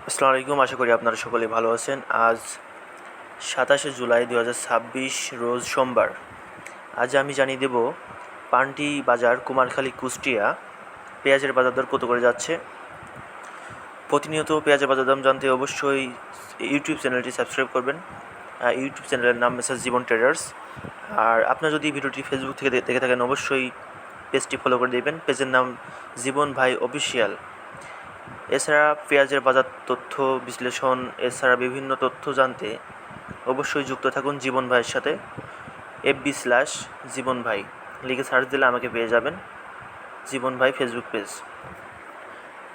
আসসালামু আলাইকুম। আশা করি আপনারা সকলেই ভালো আছেন। আজ 27শে জুলাই 2026 রোজ সোমবার। আজ আমি জানিয়ে দেব পান্টি বাজার কুমারখালী কুষ্টিয়া পেঁয়াজের বাজার দর কত করে যাচ্ছে। প্রতিনিয়ত পেঁয়াজের বাজার দাম জানতে অবশ্যই ইউটিউব চ্যানেলটি সাবস্ক্রাইব করবেন। ইউটিউব চ্যানেলের নাম মেসাজ জীবন ট্রেডার্স। আর আপনারা যদি ভিডিওটি ফেসবুক থেকে দেখে থাকেন অবশ্যই পেজটি ফলো করে দেবেন। পেজের নাম জীবন ভাই অফিসিয়াল। এছাড়া পেঁয়াজের বাজার তথ্য বিশ্লেষণ এছাড়া বিভিন্ন তথ্য জানতে অবশ্যই যুক্ত থাকুন জীবন ভাইয়ের সাথে। FB/জীবন ভাই লিখে সার্চ দিলে আমাকে পেয়ে যাবেন। জীবন ভাই ফেসবুক পেজ।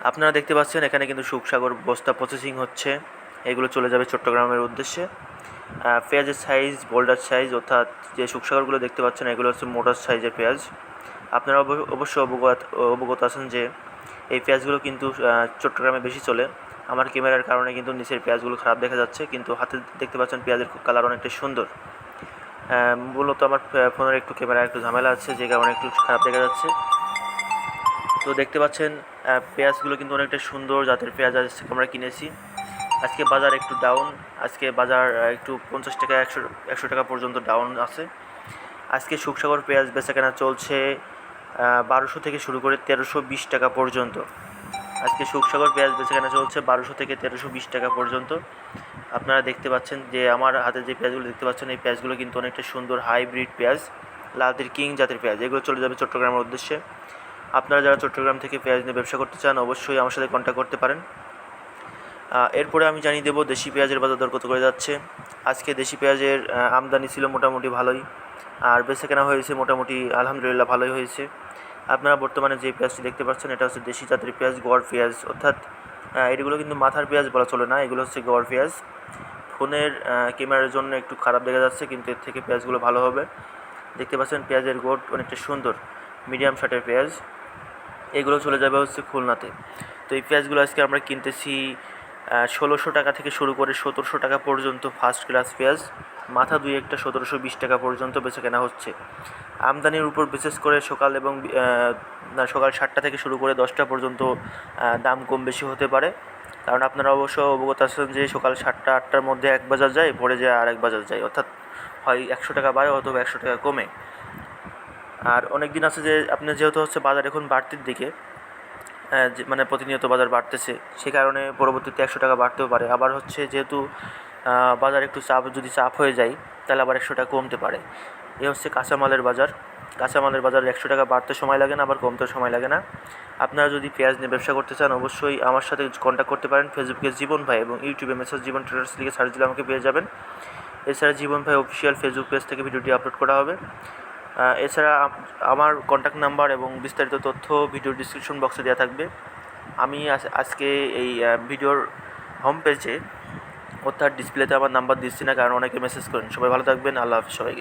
আপনারা দেখতে পাচ্ছেন এখানে কিন্তু সুখসাগর বস্তা প্রসেসিং হচ্ছে, এগুলো চলে যাবে চট্টগ্রামের উদ্দেশ্যে। পেঁয়াজের সাইজ বোল্ডার সাইজ, অর্থাৎ যে সুখসাগরগুলো দেখতে পাচ্ছেন এগুলো হচ্ছে মোটর সাইজের পেঁয়াজ। আপনারা অবশ্যই অবগত আছেন যে এই পেঁয়াজগুলো কিন্তু চট্টগ্রামে বেশি চলে। আমার ক্যামেরার কারণে কিন্তু নিচের পেঁয়াজগুলো খারাপ দেখা যাচ্ছে, কিন্তু হাতে দেখতে পাচ্ছেন পেঁয়াজের কালার অনেকটা সুন্দর। মূলত আমার ফোনের একটু ক্যামেরা একটু ঝামেলা আছে, যে কারণে একটু খারাপ দেখা যাচ্ছে। তো দেখতে পাচ্ছেন পেঁয়াজগুলো কিন্তু অনেকটা সুন্দর জাতের পেঁয়াজ আজকে আমরা কিনেছি। আজকে বাজার একটু ডাউন, আজকে বাজার একটু 50 টাকা 100 টাকা পর্যন্ত ডাউন আছে। আজকে সুখসাগর পেঁয়াজ বেচাকেনা চলছে 1200 থেকে শুরু করে 1320 টাকা পর্যন্ত। আজকে সুখসাগর পেঁয়াজ বেচাকেনা চলছে 1200 থেকে 1320 টাকা পর্যন্ত। আপনারা দেখতে পাচ্ছেন যে আমার হাতে যে পেঁয়াজগুলো দেখতে পাচ্ছেন এই পেঁয়াজগুলো কিন্তু অনেকটা সুন্দর হাইব্রিড পেঁয়াজ, লালতির কিং জাতের পেঁয়াজ। এগুলো চলে যাবে চট্টগ্রামের উদ্দেশ্যে। আপনারা যারা চট্টগ্রাম থেকে পেঁয়াজ নিয়ে ব্যবসা করতে চান অবশ্যই আমার সাথে কন্ট্যাক্ট করতে পারেন। এরপরে আমি জানিয়ে দেবো দেশি পেঁয়াজের বাজার দর কত করে যাচ্ছে। আজকে দেশি পেঁয়াজের আমদানি ছিল মোটামুটি ভালোই, আর বেচাকেনা হয়েছে মোটামুটি আলহামদুলিল্লাহ ভালোই হয়েছে। আপনারা বর্তমানে যে পেঁয়াজটি দেখতে পাচ্ছেন এটা হচ্ছে দেশি জাতের পেঁয়াজ, গড় পেঁয়াজ, অর্থাৎ এগুলো কিন্তু মাথার পেঁয়াজ বলা চলে না, এগুলো হচ্ছে গড় পেঁয়াজ। ফোনের ক্যামেরার জন্য একটু খারাপ দেখা যাচ্ছে, কিন্তু এর থেকে পেঁয়াজগুলো ভালো হবে। দেখতে পাচ্ছেন পেঁয়াজের গোট অনেকটা সুন্দর, মিডিয়াম শার্টের পেঁয়াজ। এগুলো চলে যাবে হচ্ছে খুলনাতে। তো এই পেঁয়াজগুলো আজকে আমরা কিনতেছি 1600 টাকা থেকে শুরু করে 1700 টাকা পর্যন্ত ফার্স্ট ক্লাস পেঁয়াজ। মাথা দুই একটা 1720 টাকা পর্যন্ত বেচে কেনা হচ্ছে। আমদানির উপর বিশেষ করে সকাল 7টা থেকে শুরু করে 10টা পর্যন্ত দাম কম বেশি হতে পারে। কারণ আপনারা অবশ্য অবগত আছেন যে সকাল 7টা 8টার মধ্যে এক বাজার যায়, পরে যায় আরেক বাজার যায়, অর্থাৎ হয় 100 টাকা বাড়ে অথবা 100 টাকা কমে। আর অনেক দিন আছে যে আপনার যেহেতু হচ্ছে বাজার এখন বাড়তির দিকে, মানে প্রতিনিয়ত বাজার বাড়তেছে, সে কারণে পরবর্তীতে 100 টাকা বাড়তেও পারে। আবার হচ্ছে যেহেতু বাজার একটু যদি চাপ হয়ে যায় তাহলে আবার 100 টাকা কমতে পারে। এ হচ্ছে কাঁচামালের বাজার। কাঁচামালের বাজার 100 টাকা বাড়তে সময় লাগে না, আবার কমতে সময় লাগে না। আপনারা যদি পেঁয়াজ নিয়ে ব্যবসা করতে চান অবশ্যই আমার সাথে কন্ট্যাক্ট করতে পারেন। ফেসবুকে জীবন ভাই এবং ইউটিউবে মেসাজ জীবন ট্রেডার্স লিখে সার্চ দিলে আমাকে পেয়ে যাবেন। এছাড়া জীবন ভাই অফিসিয়াল ফেসবুক পেজ থেকে ভিডিওটি আপলোড করা হবে। এছাড়া আমার কন্ট্যাক্ট নাম্বার এবং বিস্তারিত তথ্য ভিডিও ডিসক্রিপশন বক্সে দেওয়া থাকবে। আমি আজকে এই ভিডিওর হোম পেজে অর্থাৎ ডিসপ্লেতে আমার নাম্বার দিচ্ছি না, কারণ অনেকে মেসেজ করেন। সবাই ভালো থাকবেন। আল্লাহ হাফেজ সবাইকে।